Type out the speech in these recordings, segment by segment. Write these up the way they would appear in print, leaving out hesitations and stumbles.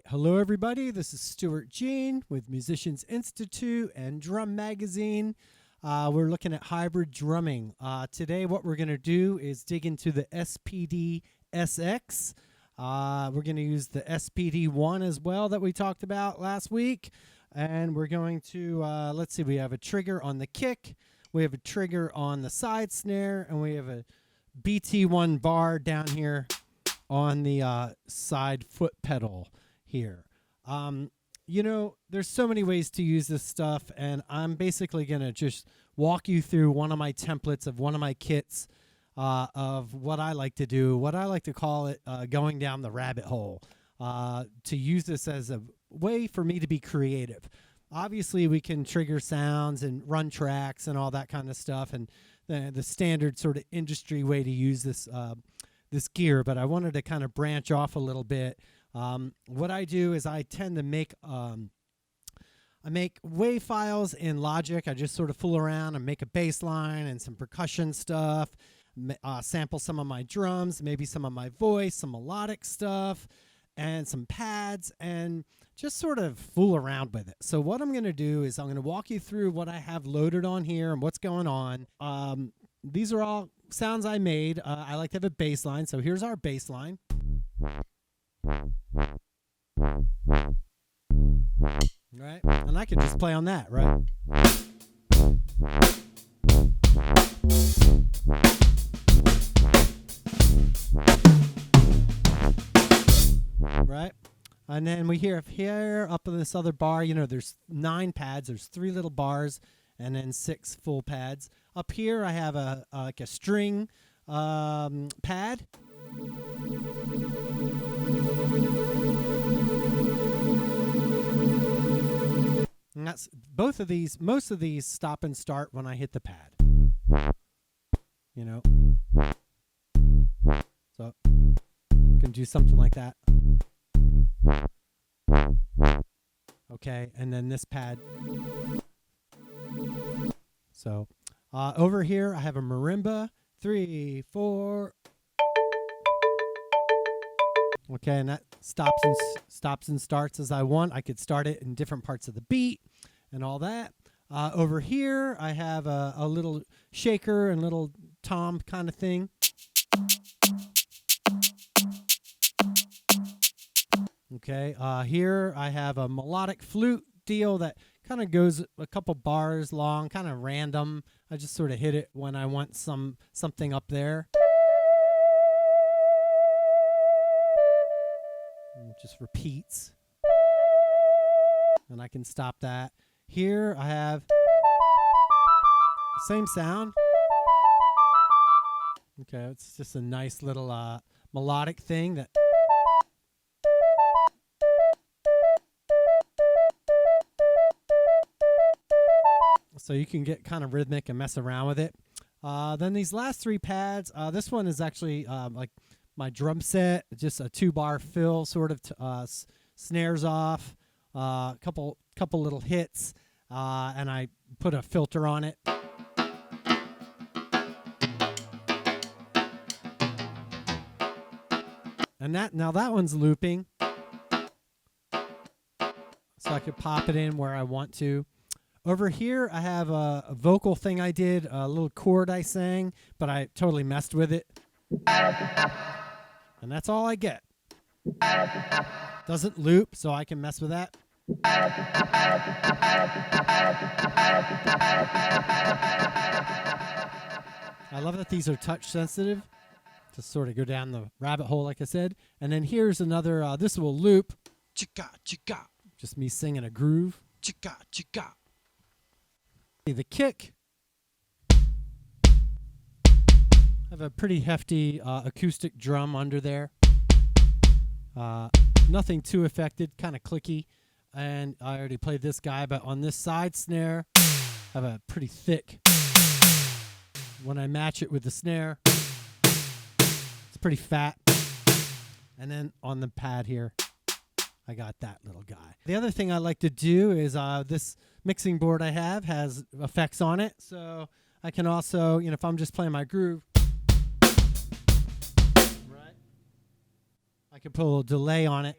Hello everybody, this is Stuart Jean with Musicians Institute and Drum Magazine. We're looking at hybrid drumming. Today what we're going to do is dig into the SPD SX. We're going to use the SPD-1 as well that we talked about last week. And we're going to, let's see, we have a trigger on the kick, we have a trigger on the side snare, and we have a BT1 bar down here on the side foot pedal here. You know, there's so many ways to use this stuff, and I'm basically going to just walk you through one of my templates of one of my kits of what I like to do, what I like to call it going down the rabbit hole, to use this as a way for me to be creative. Obviously, we can trigger sounds and run tracks and all that kind of stuff, and the standard sort of industry way to use this this gear, but I wanted to kind of branch off a little bit. What I do is I tend to make I make WAV files in Logic. I just sort of fool around and make a bass line and some percussion stuff, sample some of my drums, maybe some of my voice, some melodic stuff, and some pads, and just sort of fool around with it. So what I'm going to do is I'm going to walk you through what I have loaded on here and what's going on. These are all sounds I made. I like to have a bass line, so here's our bass line. Right, and I could just play on that, right? Right, and then we hear here up in this other bar, you know, there's 9 pads, there's 3 little bars, and then 6 full pads. Up here I have a like a string pad. And that's both of these, most of these stop and start when I hit the pad. You know. So you can do something like that. Okay, and then this pad. So over here I have a marimba, 3, 4. Okay, and that stops and starts as I want. I could start it in different parts of the beat and all that. Over here I have a little shaker and little tom kind of thing. Okay, here I have a melodic flute deal that kind of goes a couple bars long, kind of random. I just sort of hit it when I want something up there. And it just repeats. And I can stop that. Here I have the same sound. Okay, it's just a nice little melodic thing that so you can get kind of rhythmic and mess around with it. Then these last 3 pads, this one is actually like my drum set, just a 2-bar fill, sort of snares off, couple little hits, and I put a filter on it. And now that one's looping, so I could pop it in where I want to. Over here, I have a vocal thing I did, a little chord I sang, but I totally messed with it. And that's all I get. Doesn't loop, so I can mess with that. I love that these are touch sensitive to sort of go down the rabbit hole, like I said. And then here's another, this will loop. Chicka, chicka. Just me singing a groove. Chicka, chicka. The kick. I have a pretty hefty acoustic drum under there. Nothing too affected, kind of clicky. And I already played this guy, but on this side snare, I have a pretty thick. When I match it with the snare, it's pretty fat. And then on the pad here, I got that little guy. The other thing I like to do is this mixing board I have has effects on it. So I can also, you know, if I'm just playing my groove, right, I can put a little delay on it.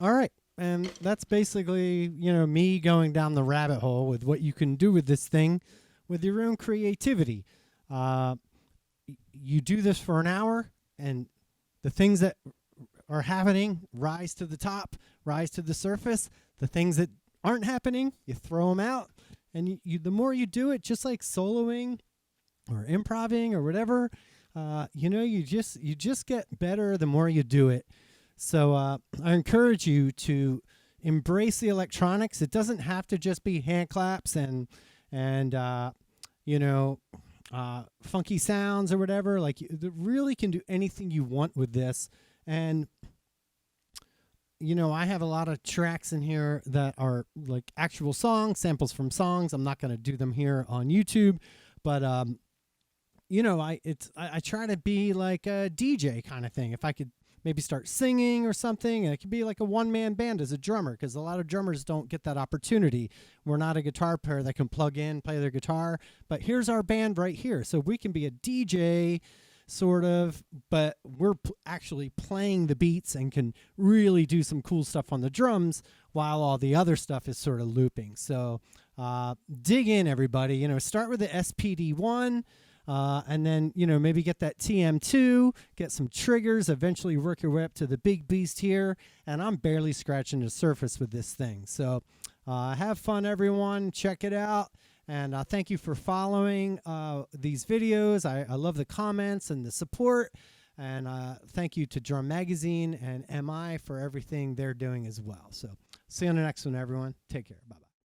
All right. And that's basically, me going down the rabbit hole with what you can do with this thing with your own creativity. Uh, you do this for an hour, and the things that are happening rise to the top, rise to the surface. The things that aren't happening, you throw them out. And the more you do it, just like soloing or improvising or whatever, you just get better the more you do it. So I encourage you to embrace the electronics. It doesn't have to just be hand claps and funky sounds or whatever. Like, you really can do anything you want with this. And I have a lot of tracks in here that are like actual songs, samples from songs. I'm not going to do them here on YouTube, but I try to be like a DJ kind of thing. If I could maybe start singing or something, and it could be like a one-man band as a drummer, because a lot of drummers don't get that opportunity. We're not a guitar player that can plug in, play their guitar, but here's our band right here. So we can be a DJ sort of, but we're actually playing the beats and can really do some cool stuff on the drums while all the other stuff is sort of looping. So dig in, everybody. Start with the SPD1. And then, maybe get that TM2, get some triggers, eventually work your way up to the big beast here. And I'm barely scratching the surface with this thing. So have fun, everyone. Check it out. And thank you for following these videos. I love the comments and the support. And thank you to Drum Magazine and MI for everything they're doing as well. So see you on the next one, everyone. Take care. Bye-bye.